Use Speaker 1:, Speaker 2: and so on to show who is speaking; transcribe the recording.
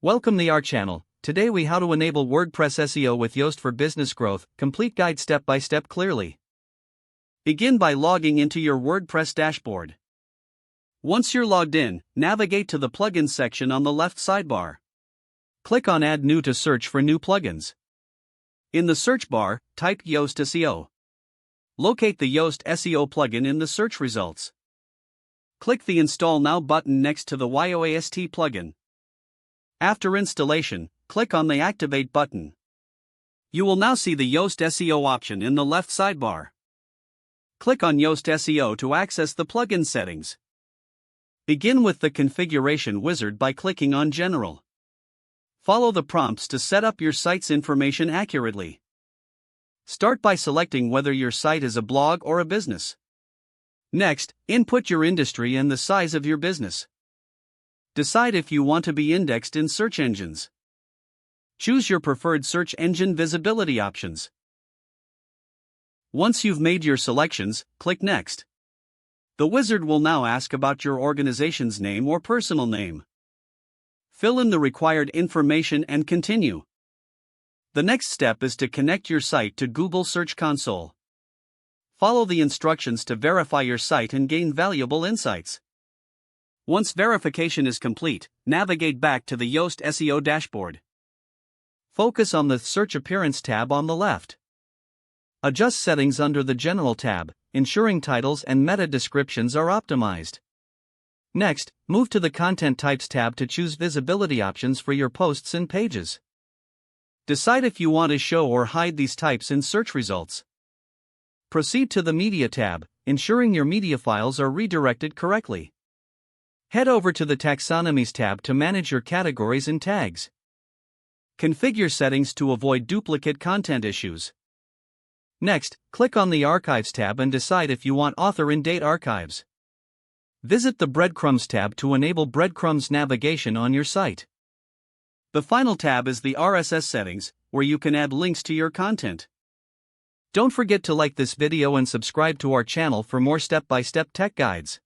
Speaker 1: Welcome to our channel. Today we how to enable WordPress SEO with Yoast for business growth. Complete guide step by step clearly. Begin by logging into your WordPress dashboard. Once you're logged in, navigate to the plugins section on the left sidebar. Click on Add New to search for new plugins. In the search bar, type Yoast SEO. Locate the Yoast SEO plugin in the search results. Click the Install Now button next to the Yoast plugin. After installation, click on the Activate button. You will now see the Yoast SEO option in the left sidebar. Click on Yoast SEO to access the plugin settings. Begin with the configuration wizard by clicking on General. Follow the prompts to set up your site's information accurately. Start by selecting whether your site is a blog or a business. Next, input your industry and the size of your business. Decide if you want to be indexed in search engines. Choose your preferred search engine visibility options. Once you've made your selections, click Next. The wizard will now ask about your organization's name or personal name. Fill in the required information and continue. The next step is to connect your site to Google Search Console. Follow the instructions to verify your site and gain valuable insights. Once verification is complete, navigate back to the Yoast SEO dashboard. Focus on the Search Appearance tab on the left. Adjust settings under the General tab, ensuring titles and meta descriptions are optimized. Next, move to the Content Types tab to choose visibility options for your posts and pages. Decide if you want to show or hide these types in search results. Proceed to the Media tab, ensuring your media files are redirected correctly. Head over to the Taxonomies tab to manage your categories and tags. Configure settings to avoid duplicate content issues. Next, click on the Archives tab and decide if you want author and date archives. Visit the Breadcrumbs tab to enable breadcrumbs navigation on your site. The final tab is the RSS settings, where you can add links to your content. Don't forget to like this video and subscribe to our channel for more step-by-step tech guides.